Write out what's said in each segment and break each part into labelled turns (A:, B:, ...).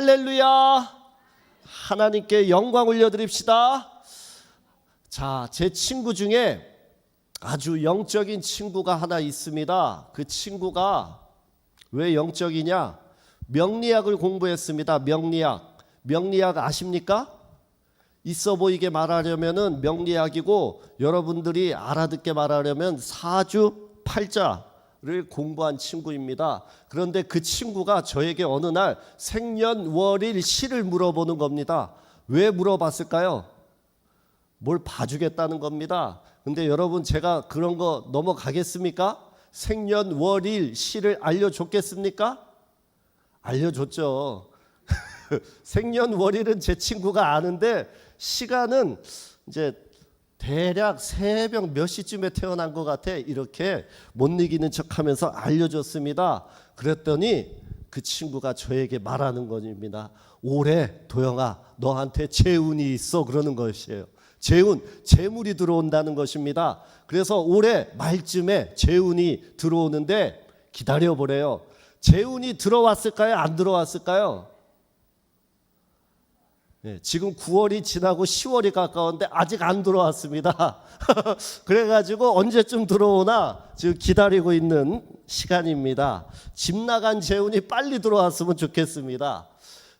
A: 할렐루야. 하나님께 영광 올려드립시다. 자, 제 친구 중에 아주 영적인 친구가 하나 있습니다. 그 친구가 왜 영적이냐? 명리학을 공부했습니다. 명리학 아십니까? 있어 보이게 말하려면은 명리학이고, 여러분들이 알아듣게 말하려면 사주팔자를 공부한 친구입니다. 그런데 그 친구가 저에게 어느 날 생년월일 시를 물어보는 겁니다. 왜 물어봤을까요? 뭘 봐주겠다는 겁니다. 근데 여러분, 제가 그런 거 넘어가겠습니까? 생년월일 시를 알려줬겠습니까? 알려줬죠. 생년월일은 제 친구가 아는데 시간은 이제 대략 새벽 몇 시쯤에 태어난 것 같아, 이렇게 못 이기는 척하면서 알려줬습니다. 그랬더니 그 친구가 저에게 말하는 겁니다. 올해 도영아, 너한테 재운이 있어, 그러는 것이에요. 재운, 재물이 들어온다는 것입니다. 그래서 올해 말쯤에 재운이 들어오는데 기다려보래요. 재운이 들어왔을까요? 안 들어왔을까요? 네, 지금 9월이 지나고 10월이 가까운데 아직 안 들어왔습니다. 그래가지고 언제쯤 들어오나 지금 기다리고 있는 시간입니다. 집 나간 재운이 빨리 들어왔으면 좋겠습니다.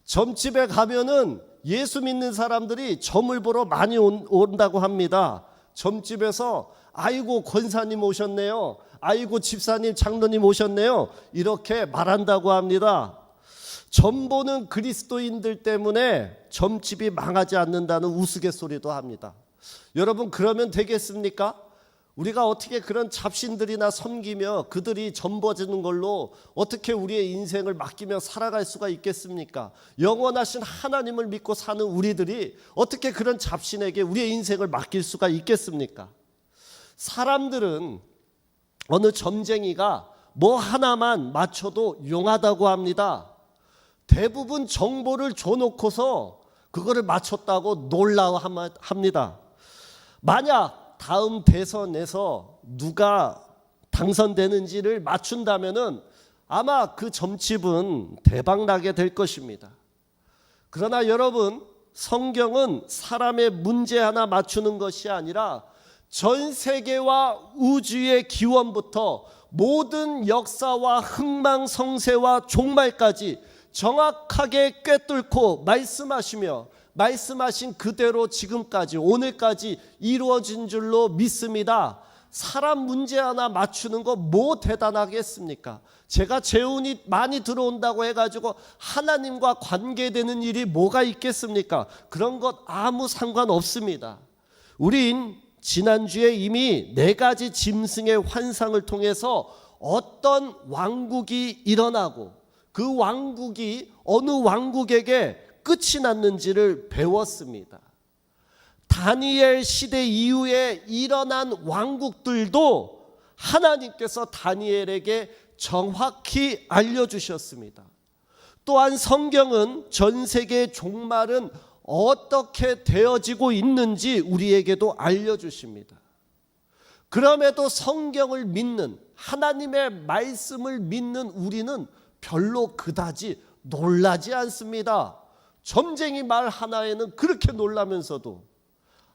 A: 점집에 가면은 예수 믿는 사람들이 점을 보러 많이 온다고 합니다. 점집에서 아이고 권사님 오셨네요, 아이고 집사님 장로님 오셨네요, 이렇게 말한다고 합니다. 점 보는 그리스도인들 때문에 점집이 망하지 않는다는 우스갯소리도 합니다. 여러분, 그러면 되겠습니까? 우리가 어떻게 그런 잡신들이나 섬기며 그들이 점 봐주는 걸로 어떻게 우리의 인생을 맡기며 살아갈 수가 있겠습니까? 영원하신 하나님을 믿고 사는 우리들이 어떻게 그런 잡신에게 우리의 인생을 맡길 수가 있겠습니까? 사람들은 어느 점쟁이가 뭐 하나만 맞춰도 용하다고 합니다. 대부분 정보를 줘놓고서 그거를 맞췄다고 놀라워합니다. 만약 다음 대선에서 누가 당선되는지를 맞춘다면은 아마 그 점집은 대박 나게 될 것입니다. 그러나 여러분, 성경은 사람의 문제 하나 맞추는 것이 아니라 전 세계와 우주의 기원부터 모든 역사와 흥망성쇠와 종말까지 정확하게 꿰뚫고 말씀하시며 말씀하신 그대로 지금까지 오늘까지 이루어진 줄로 믿습니다. 사람 문제 하나 맞추는 거 뭐 대단하겠습니까? 제가 재운이 많이 들어온다고 해가지고 하나님과 관계되는 일이 뭐가 있겠습니까? 그런 것 아무 상관없습니다. 우린 지난주에 이미 4가지 짐승의 환상을 통해서 어떤 왕국이 일어나고 그 왕국이 어느 왕국에게 끝이 났는지를 배웠습니다. 다니엘 시대 이후에 일어난 왕국들도 하나님께서 다니엘에게 정확히 알려주셨습니다. 또한 성경은 전 세계의 종말은 어떻게 되어지고 있는지 우리에게도 알려주십니다. 그럼에도 성경을 믿는, 하나님의 말씀을 믿는 우리는 별로 그다지 놀라지 않습니다. 점쟁이 말 하나에는 그렇게 놀라면서도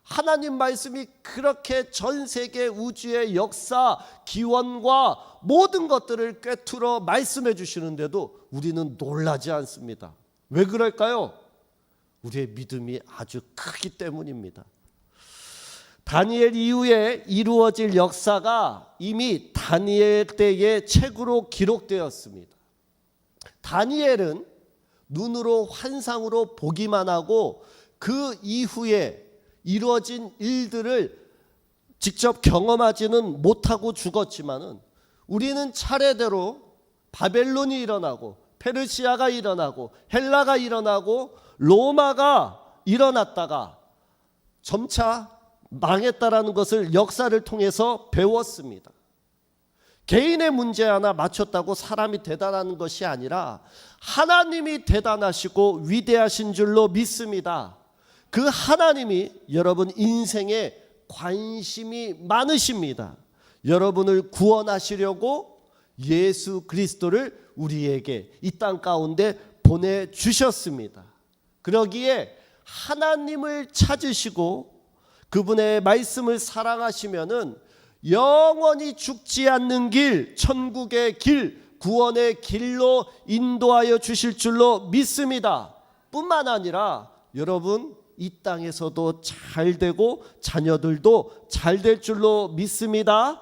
A: 하나님 말씀이 그렇게 전 세계 우주의 역사, 기원과 모든 것들을 꿰뚫어 말씀해 주시는데도 우리는 놀라지 않습니다. 왜 그럴까요? 우리의 믿음이 아주 크기 때문입니다. 다니엘 이후에 이루어질 역사가 이미 다니엘 때의 책으로 기록되었습니다. 다니엘은 눈으로 환상으로 보기만 하고 그 이후에 이루어진 일들을 직접 경험하지는 못하고 죽었지만은 우리는 차례대로 바벨론이 일어나고 페르시아가 일어나고 헬라가 일어나고 로마가 일어났다가 점차 망했다라는 것을 역사를 통해서 배웠습니다. 개인의 문제 하나 맞췄다고 사람이 대단한 것이 아니라 하나님이 대단하시고 위대하신 줄로 믿습니다. 그 하나님이 여러분 인생에 관심이 많으십니다. 여러분을 구원하시려고 예수 그리스도를 우리에게 이 땅 가운데 보내주셨습니다. 그러기에 하나님을 찾으시고 그분의 말씀을 사랑하시면은 영원히 죽지 않는 길, 천국의 길, 구원의 길로 인도하여 주실 줄로 믿습니다. 뿐만 아니라 여러분 이 땅에서도 잘 되고 자녀들도 잘 될 줄로 믿습니다.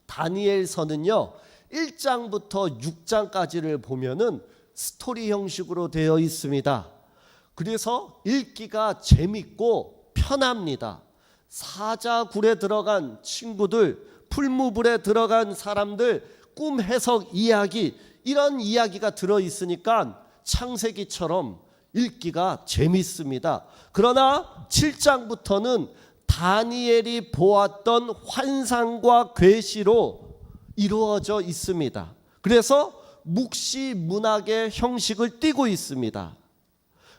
A: 다니엘서는요 1장부터 6장까지를 보면은 스토리 형식으로 되어 있습니다. 그래서 읽기가 재밌고 편합니다. 사자굴에 들어간 친구들, 풀무불에 들어간 사람들, 꿈 해석 이야기, 이런 이야기가 들어있으니까 창세기처럼 읽기가 재밌습니다. 그러나 7장부터는 다니엘이 보았던 환상과 계시로 이루어져 있습니다. 그래서 묵시 문학의 형식을 띠고 있습니다.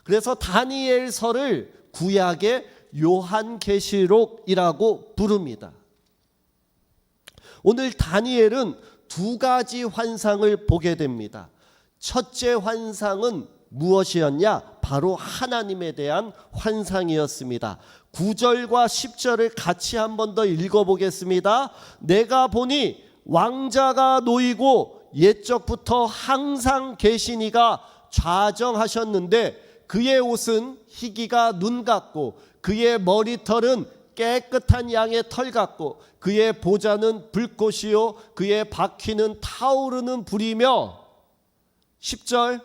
A: 그래서 다니엘서를 구약의 요한계시록이라고 부릅니다. 오늘 다니엘은 두 가지 환상을 보게 됩니다. 첫째 환상은 무엇이었냐? 바로 하나님에 대한 환상이었습니다. 9절과 10절을 같이 한 번 더 읽어보겠습니다. 내가 보니 왕자가 놓이고 옛적부터 항상 계시니가 좌정하셨는데 그의 옷은 희기가 눈 같고 그의 머리털은 깨끗한 양의 털 같고 그의 보좌는 불꽃이요 그의 바퀴는 타오르는 불이며 10절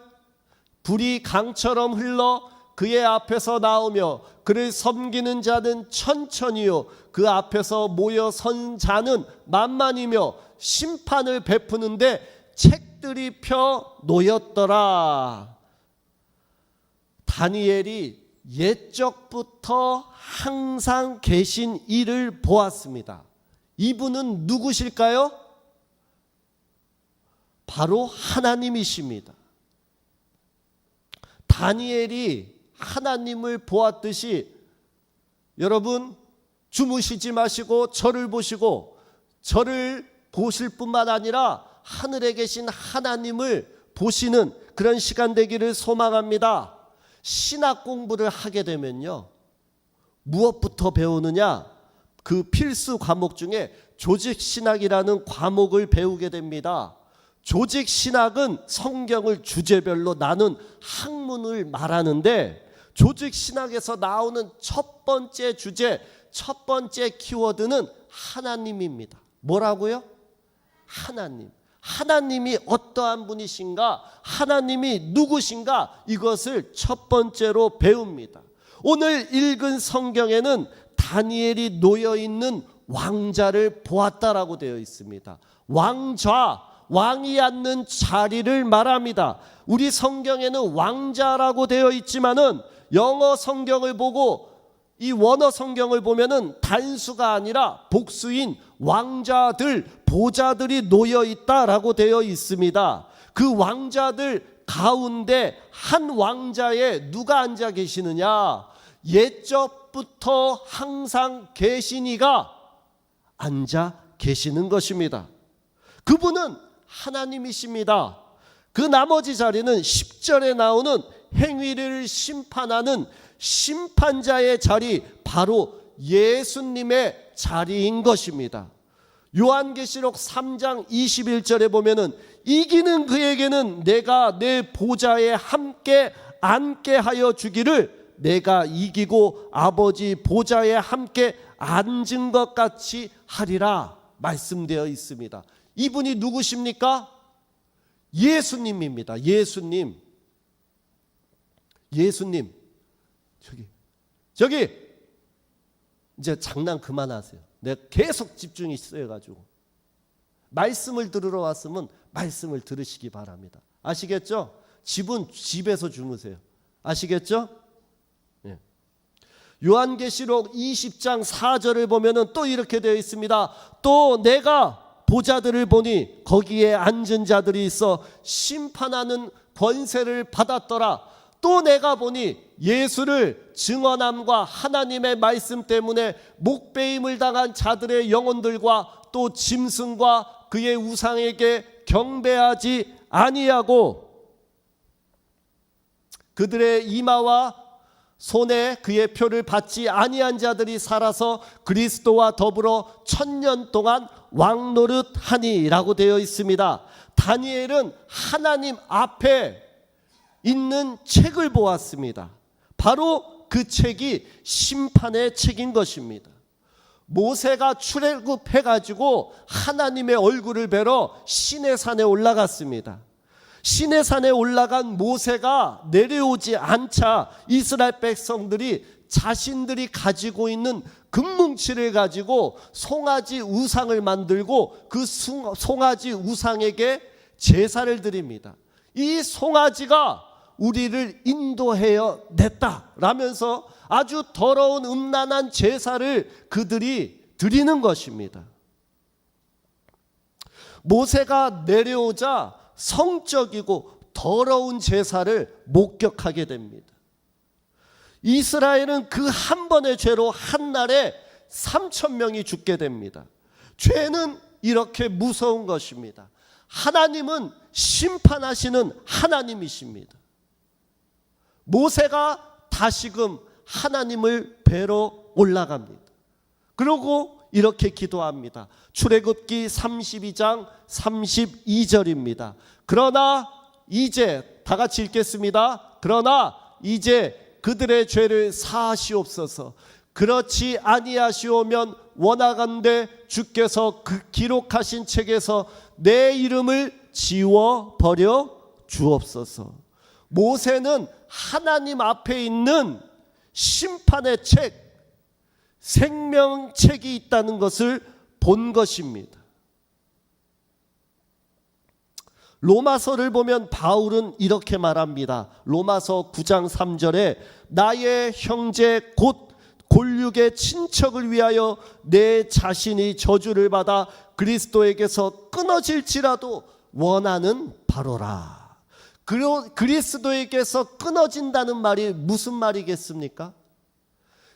A: 불이 강처럼 흘러 그의 앞에서 나오며 그를 섬기는 자는 천천히요 그 앞에서 모여 선 자는 만만이며 심판을 베푸는데 책들이 펴 놓였더라. 다니엘이 옛적부터 항상 계신 이를 보았습니다. 이분은 누구실까요? 바로 하나님이십니다. 다니엘이 하나님을 보았듯이 여러분 주무시지 마시고 저를 보시고 저를 보실 뿐만 아니라 하늘에 계신 하나님을 보시는 그런 시간 되기를 소망합니다. 신학 공부를 하게 되면요 무엇부터 배우느냐? 그 필수 과목 중에 조직신학이라는 과목을 배우게 됩니다. 조직신학은 성경을 주제별로 나눈 학문을 말하는데 조직신학에서 나오는 첫 번째 주제, 첫 번째 키워드는 하나님입니다. 뭐라고요? 하나님. 하나님이 어떠한 분이신가? 하나님이 누구신가? 이것을 첫 번째로 배웁니다. 오늘 읽은 성경에는 다니엘이 놓여있는 왕자를 보았다라고 되어 있습니다. 왕좌, 왕이 앉는 자리를 말합니다. 우리 성경에는 왕자라고 되어 있지만은 영어 성경을 보고 이 원어 성경을 보면은 단수가 아니라 복수인 왕자들, 보좌들이 놓여 있다라고 되어 있습니다. 그 왕자들 가운데 한 왕자에 누가 앉아 계시느냐? 옛적부터 항상 계시니가 앉아 계시는 것입니다. 그분은 하나님이십니다. 그 나머지 자리는 10절에 나오는 행위를 심판하는 심판자의 자리, 바로 예수님의 자리인 것입니다. 요한계시록 3장 21절에 보면은 이기는 그에게는 내가 내 보좌에 함께 앉게 하여 주기를 내가 이기고 아버지 보좌에 함께 앉은 것 같이 하리라 말씀되어 있습니다. 이분이 누구십니까? 예수님입니다. 예수님. 저기 이제 장난 그만하세요. 내가 계속 집중이 있어가지고 말씀을 들으러 왔으면 말씀을 들으시기 바랍니다. 아시겠죠? 집은 집에서 주무세요. 아시겠죠? 네. 요한계시록 20장 4절을 보면은 또 이렇게 되어 있습니다. 또 내가 보좌들을 보니 거기에 앉은 자들이 있어 심판하는 권세를 받았더라. 또 내가 보니 예수를 증언함과 하나님의 말씀 때문에 목배임을 당한 자들의 영혼들과 또 짐승과 그의 우상에게 경배하지 아니하고 그들의 이마와 손에 그의 표를 받지 아니한 자들이 살아서 그리스도와 더불어 1000년 동안 왕노릇하니라고 되어 있습니다. 다니엘은 하나님 앞에 있는 책을 보았습니다. 바로 그 책이 심판의 책인 것입니다. 모세가 출애굽해가지고 하나님의 얼굴을 뵈러 시내산에 올라갔습니다. 시내산에 올라간 모세가 내려오지 않자 이스라엘 백성들이 자신들이 가지고 있는 금뭉치를 가지고 송아지 우상을 만들고 그 송아지 우상에게 제사를 드립니다. 이 송아지가 우리를 인도하여 냈다 라면서 아주 더러운 음란한 제사를 그들이 드리는 것입니다. 모세가 내려오자 성적이고 더러운 제사를 목격하게 됩니다. 이스라엘은 그 한 번의 죄로 한 날에 3000명이 죽게 됩니다. 죄는 이렇게 무서운 것입니다. 하나님은 심판하시는 하나님이십니다. 모세가 다시금 하나님을 뵈러 올라갑니다. 그리고 이렇게 기도합니다. 출애굽기 32장 32절입니다. 그러나 이제 다 같이 읽겠습니다. 그러나 이제 그들의 죄를 사하시옵소서. 그렇지 아니하시오면 원하건대 주께서 그 기록하신 책에서 내 이름을 지워버려 주옵소서. 모세는 하나님 앞에 있는 심판의 책, 생명책이 있다는 것을 본 것입니다. 로마서를 보면 바울은 이렇게 말합니다. 로마서 9장 3절에 나의 형제 곧 골육의 친척을 위하여 내 자신이 저주를 받아 그리스도에게서 끊어질지라도 원하는 바로라. 그리스도에게서 끊어진다는 말이 무슨 말이겠습니까?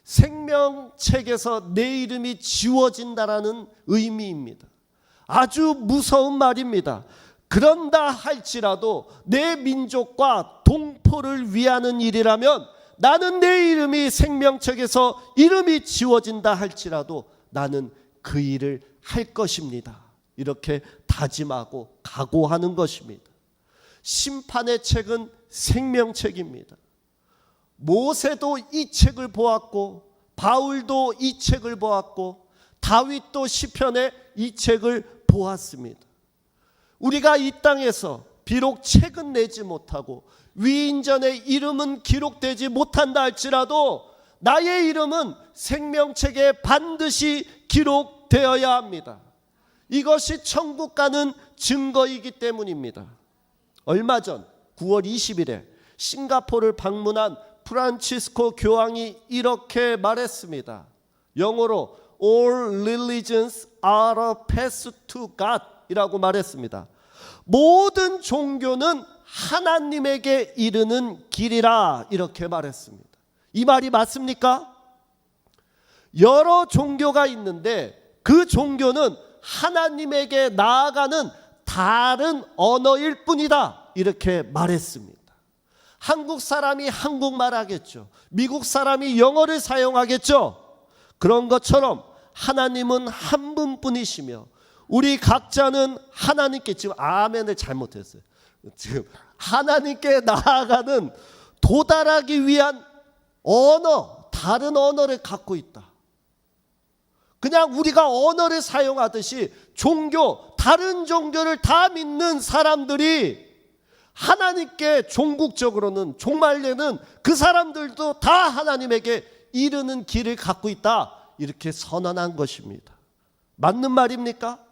A: 생명책에서 내 이름이 지워진다라는 의미입니다. 아주 무서운 말입니다. 그런다 할지라도 내 민족과 동포를 위하는 일이라면 나는 내 이름이 생명책에서 이름이 지워진다 할지라도 나는 그 일을 할 것입니다. 이렇게 다짐하고 각오하는 것입니다. 심판의 책은 생명책입니다. 모세도 이 책을 보았고 바울도 이 책을 보았고 다윗도 시편에 이 책을 보았습니다. 우리가 이 땅에서 비록 책은 내지 못하고 위인전의 이름은 기록되지 못한다 할지라도 나의 이름은 생명책에 반드시 기록되어야 합니다. 이것이 천국 가는 증거이기 때문입니다. 얼마 전 9월 20일에 싱가포르를 방문한 프란치스코 교황이 이렇게 말했습니다. 영어로 All religions are a path to God 이라고 말했습니다. 모든 종교는 하나님에게 이르는 길이라 이렇게 말했습니다. 이 말이 맞습니까? 여러 종교가 있는데 그 종교는 하나님에게 나아가는 다른 언어일 뿐이다 이렇게 말했습니다. 한국 사람이 한국말 하겠죠. 미국 사람이 영어를 사용하겠죠. 그런 것처럼 하나님은 한 분뿐이시며 우리 각자는 하나님께 지금 아멘을 잘못했어요. 지금 하나님께 나아가는 도달하기 위한 언어, 다른 언어를 갖고 있다. 그냥 우리가 언어를 사용하듯이 다른 종교를 다 믿는 사람들이 하나님께 종국적으로는 종말에는 그 사람들도 다 하나님에게 이르는 길을 갖고 있다. 이렇게 선언한 것입니다. 맞는 말입니까?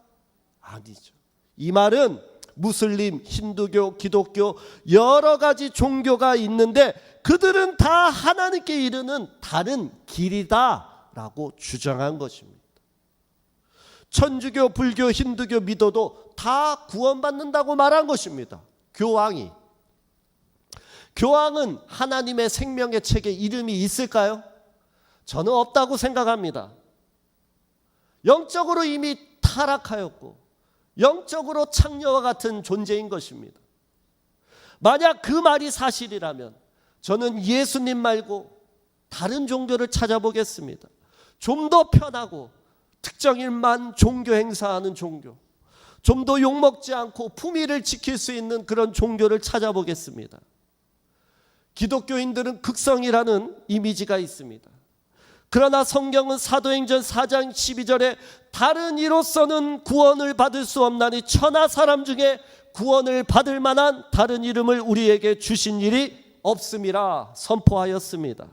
A: 아니죠. 이 말은 무슬림, 힌두교, 기독교 여러 가지 종교가 있는데 그들은 다 하나님께 이르는 다른 길이다라고 주장한 것입니다. 천주교, 불교, 힌두교 믿어도 다 구원받는다고 말한 것입니다. 교황은 하나님의 생명의 책에 이름이 있을까요? 저는 없다고 생각합니다. 영적으로 이미 타락하였고 영적으로 창녀와 같은 존재인 것입니다. 만약 그 말이 사실이라면 저는 예수님 말고 다른 종교를 찾아보겠습니다. 좀 더 편하고 특정일만 종교 행사하는 종교, 좀 더 욕먹지 않고 품위를 지킬 수 있는 그런 종교를 찾아보겠습니다. 기독교인들은 극성이라는 이미지가 있습니다. 그러나 성경은 사도행전 4장 12절에 다른 이로서는 구원을 받을 수 없나니 천하 사람 중에 구원을 받을 만한 다른 이름을 우리에게 주신 일이 없음이라 선포하였습니다.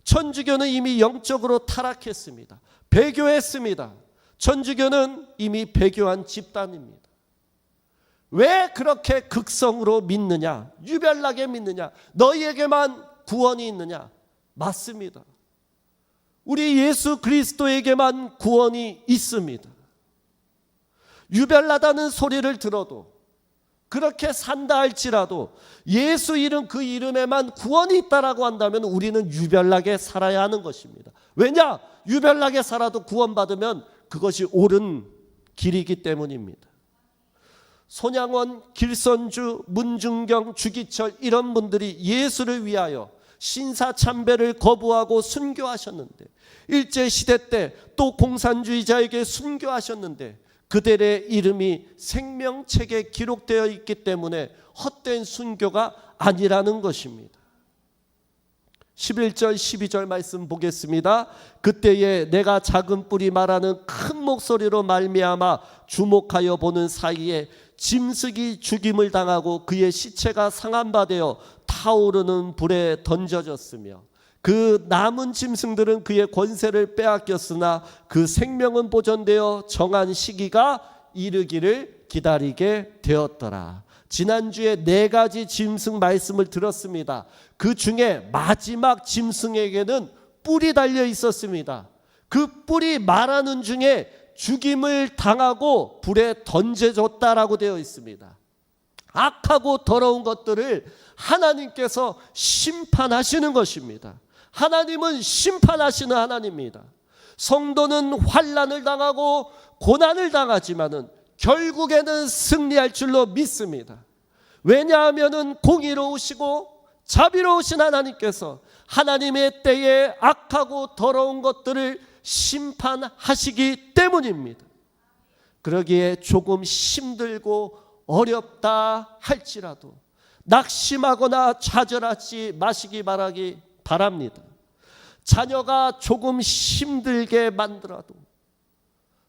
A: 천주교는 이미 영적으로 타락했습니다. 배교했습니다. 천주교는 이미 배교한 집단입니다. 왜 그렇게 극성으로 믿느냐? 유별나게 믿느냐? 너희에게만 구원이 있느냐? 맞습니다. 우리 예수 그리스도에게만 구원이 있습니다. 유별나다는 소리를 들어도, 그렇게 산다 할지라도 예수 이름 그 이름에만 구원이 있다라고 한다면 우리는 유별나게 살아야 하는 것입니다. 왜냐? 유별나게 살아도 구원받으면 그것이 옳은 길이기 때문입니다. 손양원, 길선주, 문중경, 주기철 이런 분들이 예수를 위하여 신사참배를 거부하고 순교하셨는데, 일제시대 때 또 공산주의자에게 순교하셨는데 그들의 이름이 생명책에 기록되어 있기 때문에 헛된 순교가 아니라는 것입니다. 11절 12절 말씀 보겠습니다. 그때에 내가 작은 뿔이 말하는 큰 목소리로 말미암아 주목하여 보는 사이에 짐승이 죽임을 당하고 그의 시체가 상한 바 되어 타오르는 불에 던져졌으며 그 남은 짐승들은 그의 권세를 빼앗겼으나 그 생명은 보존되어 정한 시기가 이르기를 기다리게 되었더라. 지난주에 4가지 짐승 말씀을 들었습니다. 그 중에 마지막 짐승에게는 뿔이 달려 있었습니다. 그 뿔이 말하는 중에 죽임을 당하고 불에 던져졌다라고 되어 있습니다. 악하고 더러운 것들을 하나님께서 심판하시는 것입니다. 하나님은 심판하시는 하나님입니다. 성도는 환난을 당하고 고난을 당하지만은 결국에는 승리할 줄로 믿습니다. 왜냐하면 공의로우시고 자비로우신 하나님께서 하나님의 때에 악하고 더러운 것들을 심판하시기 때문입니다. 그러기에 조금 힘들고 어렵다 할지라도 낙심하거나 좌절하지 마시기 바랍니다. 자녀가 조금 힘들게 만들어도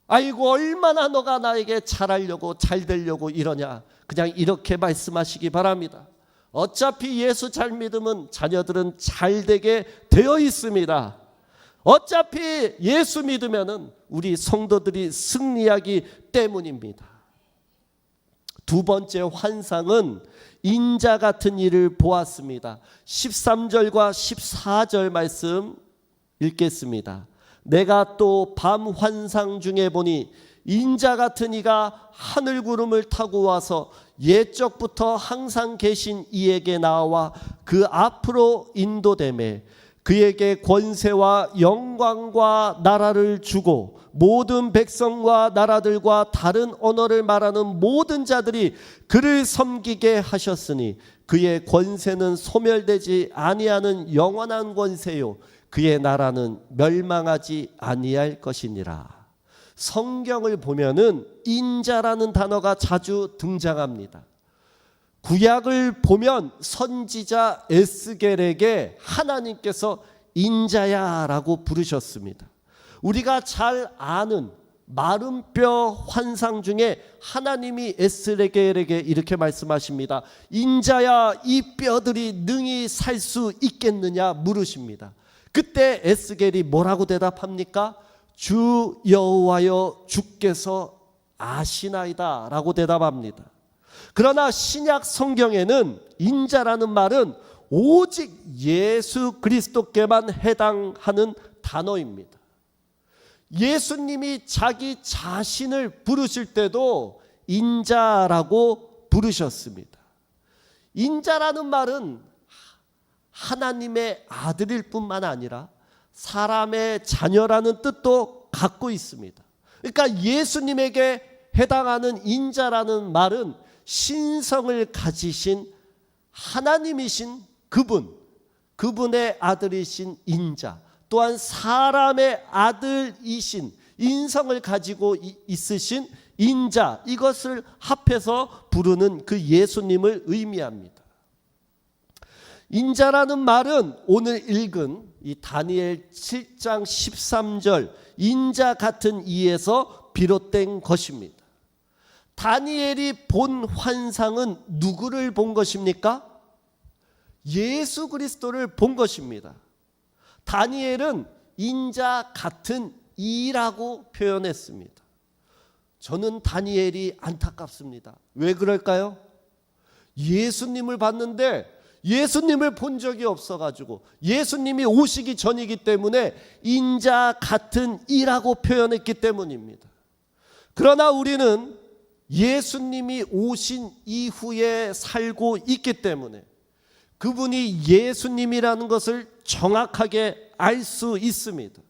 A: 아이고 얼마나 너가 나에게 잘하려고 잘 되려고 이러냐, 그냥 이렇게 말씀하시기 바랍니다. 어차피 예수 잘 믿으면 자녀들은 잘 되게 되어 있습니다. 어차피 예수 믿으면 우리 성도들이 승리하기 때문입니다. 두 번째 환상은 인자 같은 일을 보았습니다. 13절과 14절 말씀 읽겠습니다. 내가 또 밤 환상 중에 보니 인자 같은 이가 하늘 구름을 타고 와서 옛적부터 항상 계신 이에게 나와 그 앞으로 인도되매 그에게 권세와 영광과 나라를 주고 모든 백성과 나라들과 다른 언어를 말하는 모든 자들이 그를 섬기게 하셨으니 그의 권세는 소멸되지 아니하는 영원한 권세요 그의 나라는 멸망하지 아니할 것이니라. 성경을 보면은 인자라는 단어가 자주 등장합니다. 구약을 보면 선지자 에스겔에게 하나님께서 인자야라고 부르셨습니다. 우리가 잘 아는 마른 뼈 환상 중에 하나님이 에스겔에게 이렇게 말씀하십니다. 인자야, 이 뼈들이 능히 살 수 있겠느냐 물으십니다. 그때 에스겔이 뭐라고 대답합니까? 주 여호와여 주께서 아시나이다 라고 대답합니다. 그러나 신약 성경에는 인자라는 말은 오직 예수 그리스도께만 해당하는 단어입니다. 예수님이 자기 자신을 부르실 때도 인자라고 부르셨습니다. 인자라는 말은 하나님의 아들일 뿐만 아니라 사람의 자녀라는 뜻도 갖고 있습니다. 그러니까 예수님에게 해당하는 인자라는 말은 신성을 가지신 하나님이신 그분, 그분의 아들이신 인자, 또한 사람의 아들이신 인성을 가지고 있으신 인자, 이것을 합해서 부르는 그 예수님을 의미합니다. 인자라는 말은 오늘 읽은 이 다니엘 7장 13절 인자 같은 이에서 비롯된 것입니다. 다니엘이 본 환상은 누구를 본 것입니까? 예수 그리스도를 본 것입니다. 다니엘은 인자 같은 이라고 표현했습니다. 저는 다니엘이 안타깝습니다. 왜 그럴까요? 예수님을 봤는데 예수님을 본 적이 없어가지고 예수님이 오시기 전이기 때문에 인자 같은 이라고 표현했기 때문입니다. 그러나 우리는 예수님이 오신 이후에 살고 있기 때문에 그분이 예수님이라는 것을 정확하게 알 수 있습니다.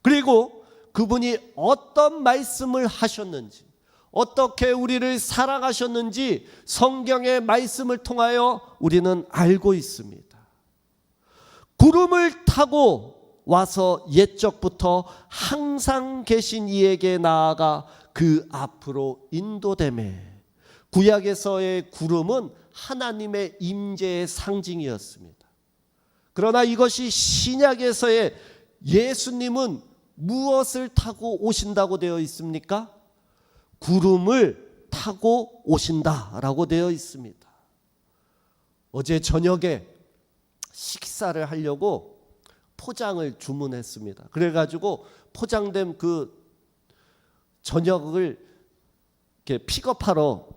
A: 그리고 그분이 어떤 말씀을 하셨는지, 어떻게 우리를 사랑하셨는지 성경의 말씀을 통하여 우리는 알고 있습니다. 구름을 타고 와서 옛적부터 항상 계신 이에게 나아가 그 앞으로 인도되매. 구약에서의 구름은 하나님의 임재의 상징이었습니다. 그러나 이것이 신약에서의 예수님은 무엇을 타고 오신다고 되어 있습니까? 구름을 타고 오신다라고 되어 있습니다. 어제 저녁에 식사를 하려고 포장을 주문했습니다. 그래가지고 포장된 그 저녁을 이렇게 픽업하러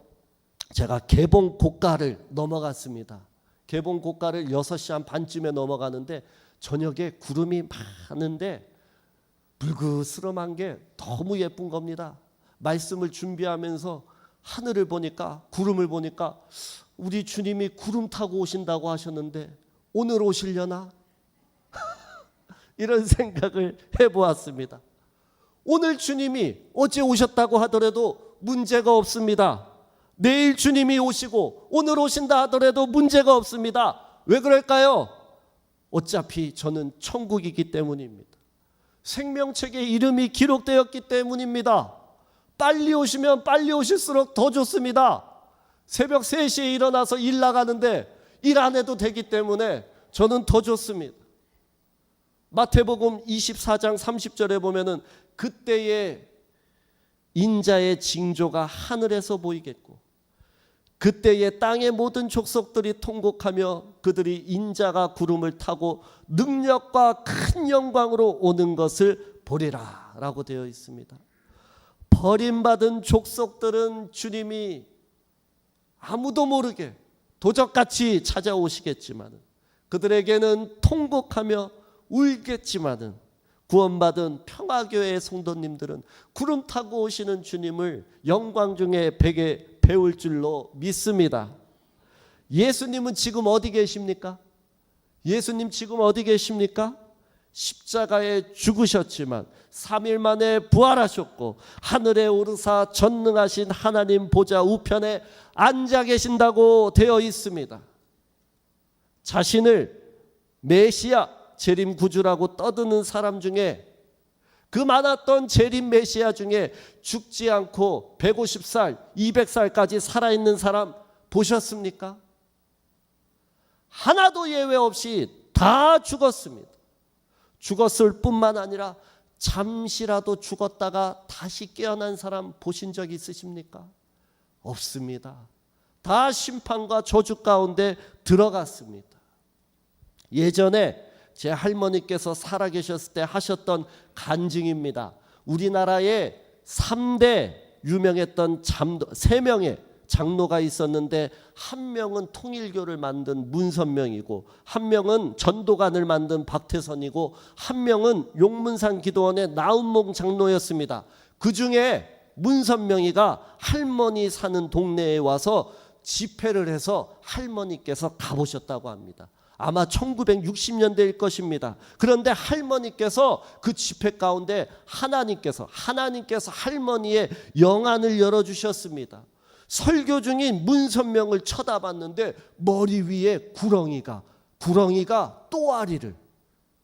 A: 제가 개봉 고가를 넘어갔습니다. 개봉 고가를 6시 한 반쯤에 넘어가는데 저녁에 구름이 많은데 불그스름한 게 너무 예쁜 겁니다. 말씀을 준비하면서 하늘을 보니까, 구름을 보니까 우리 주님이 구름 타고 오신다고 하셨는데 오늘 오시려나? 이런 생각을 해보았습니다. 오늘 주님이 어제 오셨다고 하더라도 문제가 없습니다. 내일 주님이 오시고 오늘 오신다 하더라도 문제가 없습니다. 왜 그럴까요? 어차피 저는 천국이기 때문입니다. 생명책에 이름이 기록되었기 때문입니다. 빨리 오시면 빨리 오실수록 더 좋습니다. 새벽 3시에 일어나서 일 나가는데 일 안 해도 되기 때문에 저는 더 좋습니다. 마태복음 24장 30절에 보면은 그때의 인자의 징조가 하늘에서 보이겠고 그때의 땅의 모든 족속들이 통곡하며 그들이 인자가 구름을 타고 능력과 큰 영광으로 오는 것을 보리라 라고 되어 있습니다. 버림받은 족속들은 주님이 아무도 모르게 도적같이 찾아오시겠지만 그들에게는 통곡하며 울겠지만 구원받은 평화교회의 성도님들은 구름 타고 오시는 주님을 영광 중에 배울 줄로 믿습니다. 예수님은 지금 어디 계십니까? 예수님 지금 어디 계십니까? 십자가에 죽으셨지만 3일 만에 부활하셨고 하늘에 오르사 전능하신 하나님 보좌 우편에 앉아 계신다고 되어 있습니다. 자신을 메시아 재림 구주라고 떠드는 사람 중에 그 많았던 재림 메시아 중에 죽지 않고 150살, 200살까지 살아있는 사람 보셨습니까? 하나도 예외 없이 다 죽었습니다. 죽었을 뿐만 아니라 잠시라도 죽었다가 다시 깨어난 사람 보신 적 있으십니까? 없습니다. 다 심판과 저주 가운데 들어갔습니다. 예전에 제 할머니께서 살아계셨을 때 하셨던 간증입니다. 우리나라에 3대 유명했던 3명의 장로가 있었는데 한 명은 통일교를 만든 문선명이고 한 명은 전도관을 만든 박태선이고 한 명은 용문산 기도원의 나운몽 장로였습니다. 그 중에 문선명이가 할머니 사는 동네에 와서 집회를 해서 할머니께서 가보셨다고 합니다. 아마 1960년대일 것입니다. 그런데 할머니께서 그 집회 가운데 하나님께서 할머니의 영안을 열어주셨습니다. 설교 중인 문선명을 쳐다봤는데 머리 위에 구렁이가 구렁이가 또아리를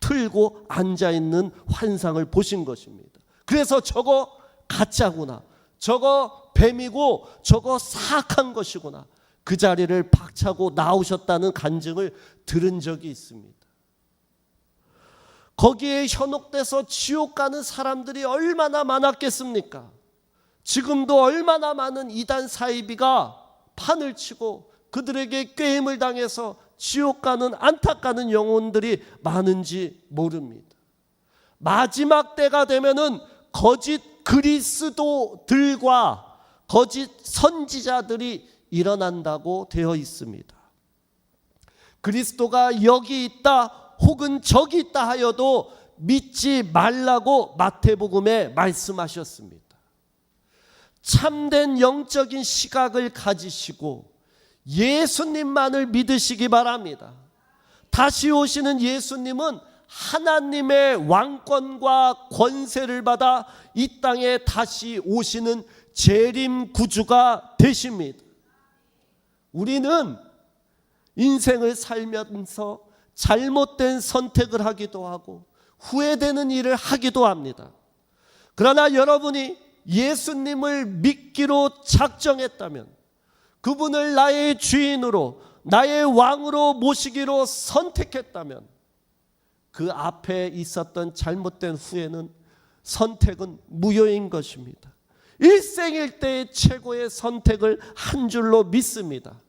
A: 틀고 앉아있는 환상을 보신 것입니다. 그래서 저거 가짜구나, 저거 뱀이고 저거 사악한 것이구나, 그 자리를 박차고 나오셨다는 간증을 들은 적이 있습니다. 거기에 현혹돼서 지옥 가는 사람들이 얼마나 많았겠습니까? 지금도 얼마나 많은 이단 사이비가 판을 치고 그들에게 꾀임을 당해서 지옥 가는 안타까운 영혼들이 많은지 모릅니다. 마지막 때가 되면은 거짓 그리스도들과 거짓 선지자들이 일어난다고 되어 있습니다. 그리스도가 여기 있다 혹은 저기 있다 하여도 믿지 말라고 마태복음에 말씀하셨습니다. 참된 영적인 시각을 가지시고 예수님만을 믿으시기 바랍니다. 다시 오시는 예수님은 하나님의 왕권과 권세를 받아 이 땅에 다시 오시는 재림 구주가 되십니다. 우리는 인생을 살면서 잘못된 선택을 하기도 하고 후회되는 일을 하기도 합니다. 그러나 여러분이 예수님을 믿기로 작정했다면, 그분을 나의 주인으로 나의 왕으로 모시기로 선택했다면, 그 앞에 있었던 잘못된 후회는, 선택은 무효인 것입니다. 일생일대의 최고의 선택을 한 줄로 믿습니다.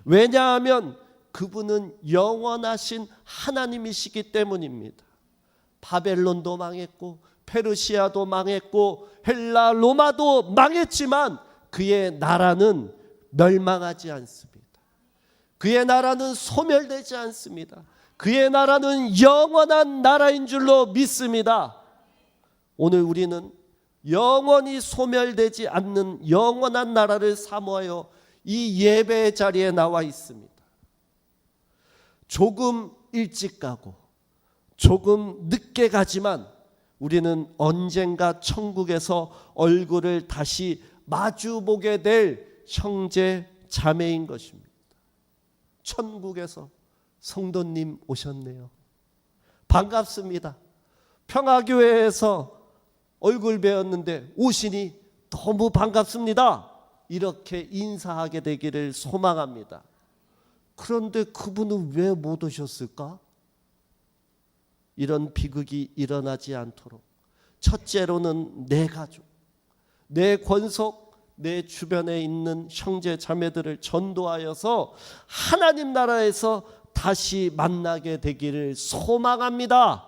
A: 왜냐하면 그분은 영원하신 하나님이시기 때문입니다. 바벨론도 망했고 페르시아도 망했고 헬라 로마도 망했지만 그의 나라는 멸망하지 않습니다. 그의 나라는 소멸되지 않습니다. 그의 나라는 영원한 나라인 줄로 믿습니다. 오늘 우리는 영원히 소멸되지 않는 영원한 나라를 사모하여 이 예배의 자리에 나와 있습니다. 조금 일찍 가고 조금 늦게 가지만 우리는 언젠가 천국에서 얼굴을 다시 마주보게 될 형제 자매인 것입니다. 천국에서 성도님 오셨네요. 반갑습니다. 평화교회에서 얼굴 뵈었는데 오시니 너무 반갑습니다. 이렇게 인사하게 되기를 소망합니다. 그런데 그분은 왜 못 오셨을까? 이런 비극이 일어나지 않도록 첫째로는 내 가족, 내 권속, 내 주변에 있는 형제 자매들을 전도하여서 하나님 나라에서 다시 만나게 되기를 소망합니다.